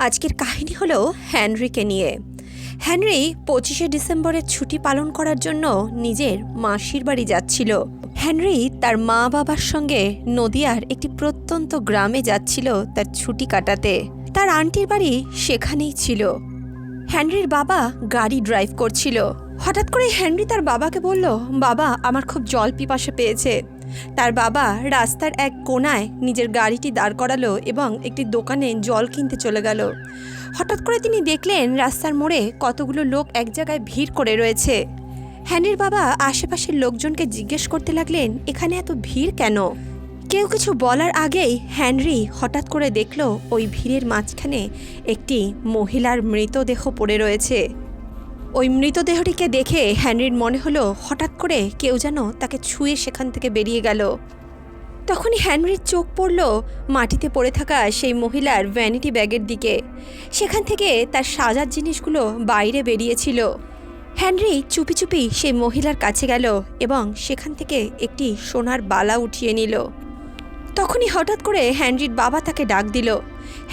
আজকের কাহিনী হলো হেনরিকে নিয়ে। হেনরি 25শে ডিসেম্বরের ছুটি পালন করার জন্য নিজের মাসির বাড়ি যাচ্ছিল। হেনরি তার মা বাবার সঙ্গে নদিয়ার একটি প্রত্যন্ত গ্রামে যাচ্ছিল তার ছুটি কাটাতে। তার আন্টির বাড়ি সেখানেই ছিল। হেনরির বাবা গাড়ি ড্রাইভ করছিল। হঠাৎ করে হেনরি তার বাবাকে বলল, বাবা, আমার খুব জল পিপাসা পেয়েছে। তার বাবা রাস্তার এক কোণায় নিজের গাড়িটি দাঁড় করালো এবং একটি দোকানে জল কিনতে চলে গেল। হঠাৎ করে তিনি দেখলেন রাস্তার মোড়ে কতগুলো লোক এক জায়গায় ভিড় করে রয়েছে। হেনরির বাবা আশেপাশের লোকজনকে জিজ্ঞেস করতে লাগলেন, এখানে এত ভিড় কেন? কেউ কিছু বলার আগেই হেনরি হঠাৎ করে দেখল ওই ভিড়ের মাঝখানে একটি মহিলার মৃতদেহ পড়ে রয়েছে। ওই মৃতদেহটিকে দেখে হেনরির মনে হলো হঠাৎ করে কেউ যেন তাকে ছুঁয়ে সেখান থেকে বেরিয়ে গেল। তখনই হেনরির চোখ পড়ল মাটিতে পড়ে থাকা সেই মহিলার ভ্যানিটি ব্যাগের দিকে। সেখান থেকে তার সাজার জিনিসগুলো বাইরে বেরিয়েছিল। হেনরি চুপি চুপি সেই মহিলার কাছে গেল এবং সেখান থেকে একটি সোনার বালা উঠিয়ে নিল। তখনই হঠাৎ করে হেনরির বাবা তাকে ডাক দিল।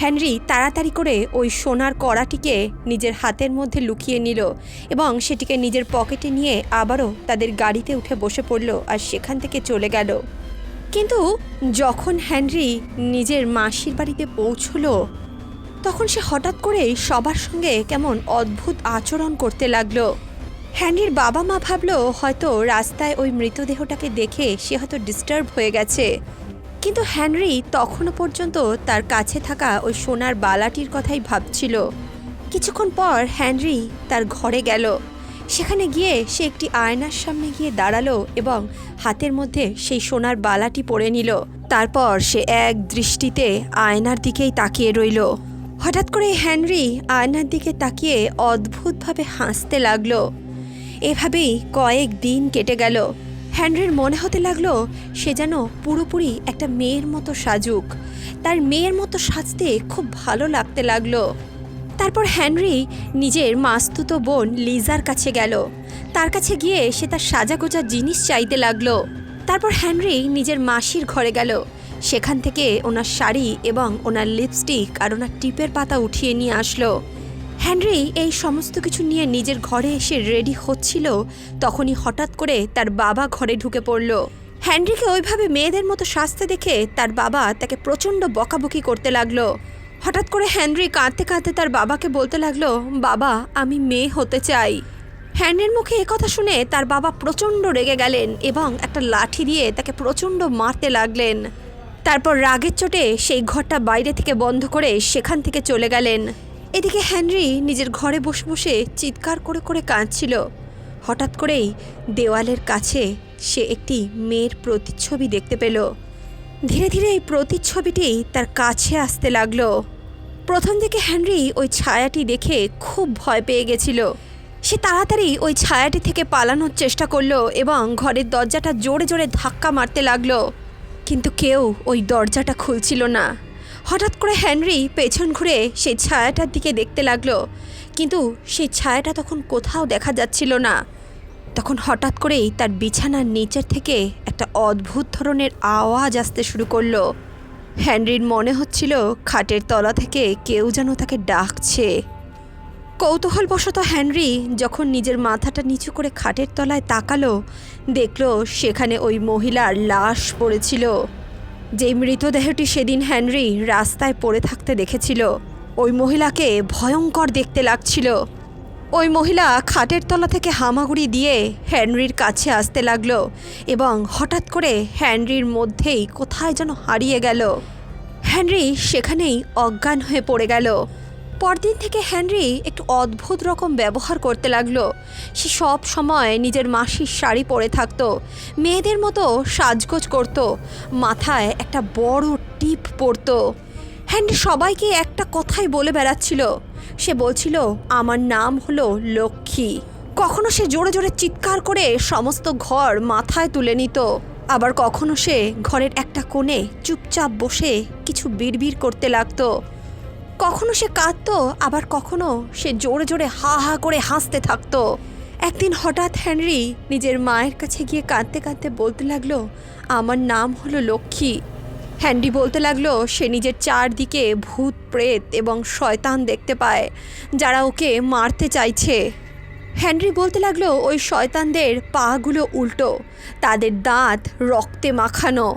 হেনরি তাড়াতাড়ি করে ওই সোনার কড়াটিকে নিজের হাতের মধ্যে লুকিয়ে নিল এবং সেটিকে নিজের পকেটে নিয়ে আবারও তাদের গাড়িতে উঠে বসে পড়ল আর সেখান থেকে চলে গেল। কিন্তু যখন হেনরি নিজের মাসির বাড়িতে পৌঁছল তখন সে হঠাৎ করেই সবার সঙ্গে কেমন অদ্ভুত আচরণ করতে লাগলো। হেনরির বাবা মা ভাবল হয়তো রাস্তায় ওই মৃতদেহটাকে দেখে সে হয়তো ডিস্টার্ব হয়ে গেছে। কিন্তু হেনরি তখনও পর্যন্ত তার কাছে থাকা ওই সোনার বালাটির কথাই ভাবছিল। কিছুক্ষণ পর হেনরি তার ঘরে গেল। সেখানে গিয়ে সে একটি আয়নার সামনে গিয়ে দাঁড়ালো এবং হাতের মধ্যে সেই সোনার বালাটি পরে নিল। তারপর সে এক দৃষ্টিতে আয়নার দিকেই তাকিয়ে রইল। হঠাৎ করে হেনরি আয়নার দিকে তাকিয়ে অদ্ভুতভাবে হাসতে লাগলো। এভাবেই কয়েক দিন কেটে গেল। হেনরির মনে হতে লাগলো সে যেন পুরোপুরি একটা মেয়ের মতো সাজুক। তার মেয়ের মতো সাজতে খুব ভালো লাগতে লাগলো। তারপর হেনরি নিজের মাস্তুতো বোন লিজার কাছে গেল। তার কাছে গিয়ে সে তার সাজাগোজা জিনিস চাইতে লাগলো। তারপর হেনরি নিজের মাসির ঘরে গেল। সেখান থেকে ওনার শাড়ি এবং ওনার লিপস্টিক আর ওনার টিপের পাতা উঠিয়ে নিয়ে আসলো। হেনরি এই সমস্ত কিছু নিয়ে নিজের ঘরে এসে রেডি হচ্ছিল, তখনই হঠাৎ করে তার বাবা ঘরে ঢুকে পড়ল। হেনরিকে ওইভাবে মেয়েদের মতো সাজতে দেখে তার বাবা তাকে প্রচণ্ড বকাবকি করতে লাগলো। হঠাৎ করে হেনরি কাঁদতে কাঁদতে তার বাবাকে বলতে লাগলো, বাবা, আমি মেয়ে হতে চাই। হেনরির মুখে একথা শুনে তার বাবা প্রচণ্ড রেগে গেলেন এবং একটা লাঠি দিয়ে তাকে প্রচণ্ড মারতে লাগলেন। তারপর রাগের চোটে সেই ঘরটা বাইরে থেকে বন্ধ করে সেখান থেকে চলে গেলেন। এদিকে হেনরি নিজের ঘরে বসে বসে চিৎকার করে করে কাঁদছিল। হঠাৎ করেই দেওয়ালের কাছে সে একটি মেয়ের প্রতিচ্ছবি দেখতে পেল। ধীরে ধীরে এই প্রতিচ্ছবিটি তার কাছে আসতে লাগলো। প্রথম দিকে হেনরি ওই ছায়াটি দেখে খুব ভয় পেয়ে গেছিল। সে তাড়াতাড়ি ওই ছায়াটি থেকে পালানোর চেষ্টা করলো এবং ঘরের দরজাটা জোরে জোরে ধাক্কা মারতে লাগলো। কিন্তু কেউ ওই দরজাটা খুলছিল না। হঠাৎ করে হেনরি পেছন ঘুরে সেই ছায়াটার দিকে দেখতে লাগলো, কিন্তু সেই ছায়াটা তখন কোথাও দেখা যাচ্ছিল না। তখন হঠাৎ করেই তার বিছানার নিচের থেকে একটা অদ্ভুত ধরনের আওয়াজ আসতে শুরু করলো। হেনরির মনে হচ্ছিল খাটের তলা থেকে কেউ যেন তাকে ডাকছে। কৌতূহলবশত হেনরি যখন নিজের মাথাটা নিচু করে খাটের তলায় তাকালো, দেখলো সেখানে ওই মহিলার লাশ পড়েছিল। যেই মৃতদেহটি সেদিন হেনরি রাস্তায় পড়ে থাকতে দেখেছিল, ওই মহিলাকে ভয়ঙ্কর দেখতে লাগছিল। ওই মহিলা খাটের তলা থেকে হামাগুড়ি দিয়ে হেনরির কাছে আসতে লাগলো এবং হঠাৎ করে হেনরির মধ্যেই কোথায় যেন হারিয়ে গেল। হেনরি সেখানেই অজ্ঞান হয়ে পড়ে গেল। পরদিন থেকে হেনরি একটু অদ্ভুত রকম ব্যবহার করতে লাগলো। সে সব সময় নিজের মাসির শাড়ি পরে থাকতো, মেয়েদের মতো সাজগোজ করত, মাথায় একটা বড় টিপ পরতো। হেনরি সবাইকে একটা কথাই বলে বেড়াচ্ছিল। সে বলছিল, আমার নাম হলো লক্ষ্মী। কখনো সে জোরে জোরে চিৎকার করে সমস্ত ঘর মাথায় তুলে নিত, আবার কখনো সে ঘরের একটা কোণে চুপচাপ বসে কিছু বিড়বিড় করতে লাগতো। কখনো সে কাঁদতো, আবার কখনো সে জোরে জোরে হা হা করে হাসতে থাকতো। একদিন হঠাৎ হেনরি নিজের মায়ের কাছে গিয়ে কাঁদতে কাঁদতে বলতে লাগলো, আমার নাম হলো লক্ষ্মী। হ্যানরি বলতে লাগলো সে নিজের চারদিকে ভূত প্রেত এবং শয়তান দেখতে পায় যারা ওকে মারতে চাইছে। হ্যানরি বলতে লাগলো ওই শয়তানদের পাগুলো উল্টো, তাদের দাঁত রক্তে মাখানো।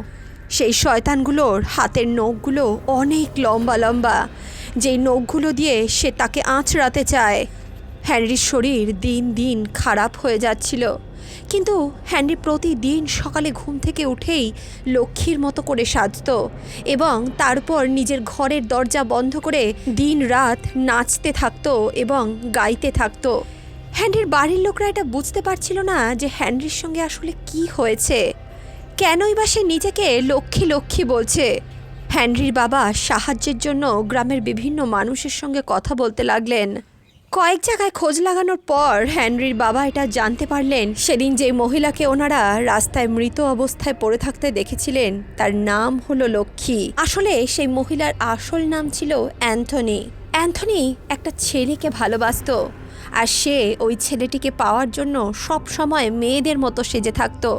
সেই শয়তানগুলোর হাতের নখগুলো অনেক লম্বা লম্বা, যেই নখগুলো দিয়ে সে তাকে আঁচড়াতে চায়। হ্যানরির শরীর দিন দিন খারাপ হয়ে যাচ্ছিল, কিন্তু হ্যানরি প্রতিদিন সকালে ঘুম থেকে উঠেই লক্ষ্মীর মতো করে সাজত এবং তারপর নিজের ঘরের দরজা বন্ধ করে দিন রাত নাচতে থাকতো এবং গাইতে থাকতো। হ্যানরির বাড়ির লোকরা এটা বুঝতে পারছিল না যে হ্যানরির সঙ্গে আসলে কি হয়েছে, কেনই বা সে নিজেকে লক্ষ্মী লক্ষ্মী বলছে। হ্যানরির বাবা সাহায্যের জন্য গ্রামের বিভিন্ন মানুষের সঙ্গে কথা বলতে লাগলেন। কয়েক জায়গায় খোঁজ লাগানোর পর হ্যানরির বাবা এটা জানতে পারলেন সেদিন যে মহিলাকে ওনারা রাস্তায় মৃত অবস্থায় পড়ে থাকতে দেখেছিলেন তার নাম হলো লক্ষ্মী। আসলে সেই মহিলার আসল নাম ছিল অ্যান্থনি। অ্যান্থনি একটা ছেলেকে ভালোবাসতো, আর সে ওই ছেলেটিকে পাওয়ার জন্য সব সময় মেয়েদের মতো সেজে থাকতো।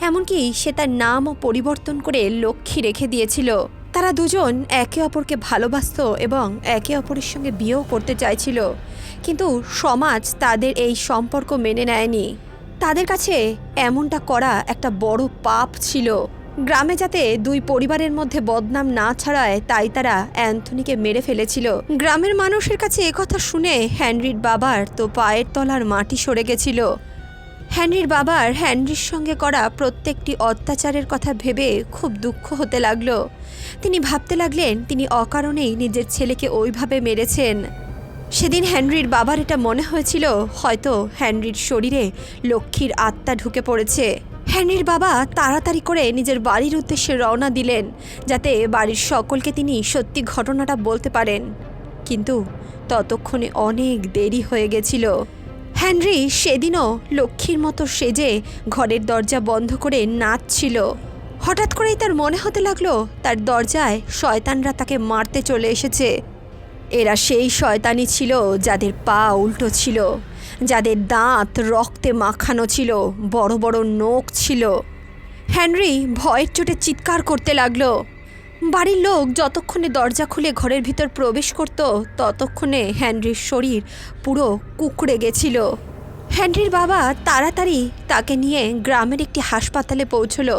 এমনকি সে তার নামও পরিবর্তন করে লক্ষ্মী রেখে দিয়েছিল। তারা দুজন একে অপরকে ভালোবাসতো এবং একে অপরের সঙ্গে বিয়েও করতে চাইছিল, কিন্তু সমাজ তাদের এই সম্পর্ক মেনে নেয়নি। তাদের কাছে এমনটা করা একটা বড় পাপ ছিল। গ্রামে যাতে দুই পরিবারের মধ্যে বদনাম না ছড়ায় তাই তারা অ্যান্থনিকে মেরে ফেলেছিল। গ্রামের মানুষের কাছে একথা শুনে হ্যানরির বাবার তো পায়ের তলার মাটি সরে গেছিল। হ্যানরির বাবার হ্যানরির সঙ্গে করা প্রত্যেকটি অত্যাচারের কথা ভেবে খুব দুঃখ হতে লাগলো। তিনি ভাবতে লাগলেন তিনি অকারণেই নিজের ছেলেকে ওইভাবে মেরেছেন। সেদিন হ্যানরির বাবার এটা মনে হয়েছিল হয়তো হ্যানরির শরীরে লক্ষ্মীর আত্মা ঢুকে পড়েছে। হ্যানরির বাবা তাড়াতাড়ি করে নিজের বাড়ির উদ্দেশ্যে রওনা দিলেন যাতে বাড়ির সকলকে তিনি সত্যি ঘটনাটা বলতে পারেন, কিন্তু ততক্ষণে অনেক দেরি হয়ে গেছিল। হ্যানরি সেদিনও লক্ষ্মীর মতো সেজে ঘরের দরজা বন্ধ করে নাচছিল। হঠাৎ করেই তার মনে হতে লাগলো তার দরজায় শয়তানরা তাকে মারতে চলে এসেছে। এরা সেই শয়তানি ছিল যাদের পা উল্টো ছিল, যাদের দাঁত রক্তে মাখানো ছিল, বড় বড় নখ ছিল। হ্যানরি ভয়ের চোটে চিৎকার করতে লাগলো। বাড়ির লোক যতক্ষণে দরজা খুলে ঘরের ভিতর প্রবেশ করত ততক্ষণে হ্যানরির শরীর পুরো কুঁকড়ে গেছিল। হ্যানরির বাবা তাড়াতাড়ি তাকে নিয়ে গ্রামের একটি হাসপাতালে পৌঁছলো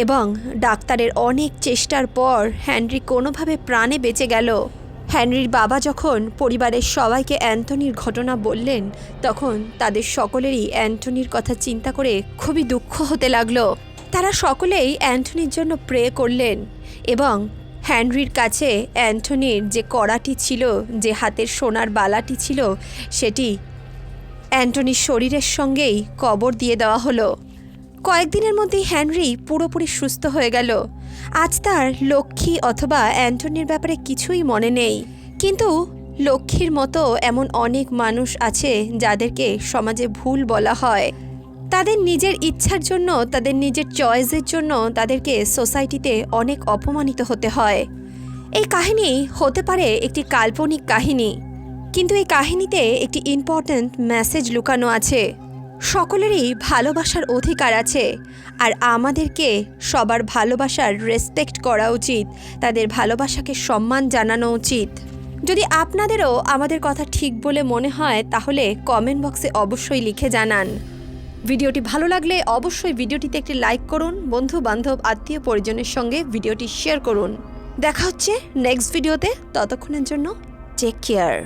এবং ডাক্তারের অনেক চেষ্টার পর হ্যানরি কোনোভাবে প্রাণে বেঁচে গেল। হ্যানরির বাবা যখন পরিবারের সবাইকে অ্যান্থনির ঘটনা বললেন তখন তাদের সকলেরই অ্যান্থনির কথা চিন্তা করে খুবই দুঃখ হতে লাগলো। তারা সকলেই অ্যান্থনির জন্য প্রে করলেন এবং হ্যানরির কাছে অ্যান্থনির যে কড়াটি ছিল, যে হাতের সোনার বালাটি ছিল, সেটি অ্যান্থনির শরীরের সঙ্গেই কবর দিয়ে দেওয়া হলো। কয়েকদিনের মধ্যেই হ্যানরি পুরোপুরি সুস্থ হয়ে গেল। আজ তার লক্ষ্মী অথবা অ্যান্থনির ব্যাপারে কিছুই মনে নেই, কিন্তু লক্ষ্মীর মতো এমন অনেক মানুষ আছে যাদেরকে সমাজে ভুল বলা হয়। তাদের নিজের ইচ্ছার জন্য, তাদের নিজের চয়েসের জন্য তাদেরকে সোসাইটিতে অনেক অপমানিত হতে হয়। এই কাহিনী হতে পারে একটি কাল্পনিক কাহিনী, কিন্তু এই কাহিনীতে একটি ইম্পর্ট্যান্ট মেসেজ লুকানো আছে। সকলেরই ভালোবাসার অধিকার আছে, আর আমাদেরকে সবার ভালোবাসার রেসপেক্ট করা উচিত, তাদের ভালোবাসাকে সম্মান জানানো উচিত। যদি আপনাদেরও আমাদের কথা ঠিক বলে মনে হয় তাহলে কমেন্ট বক্সে অবশ্যই লিখে জানান। ভিডিওটি ভালো লাগলে অবশ্যই ভিডিওটিতে একটি লাইক করুন, বন্ধু বান্ধব আত্মীয় পরিজনের সঙ্গে ভিডিওটি শেয়ার করুন। দেখা হচ্ছে নেক্সট ভিডিওতে, ততক্ষণের জন্য টেক কেয়ার।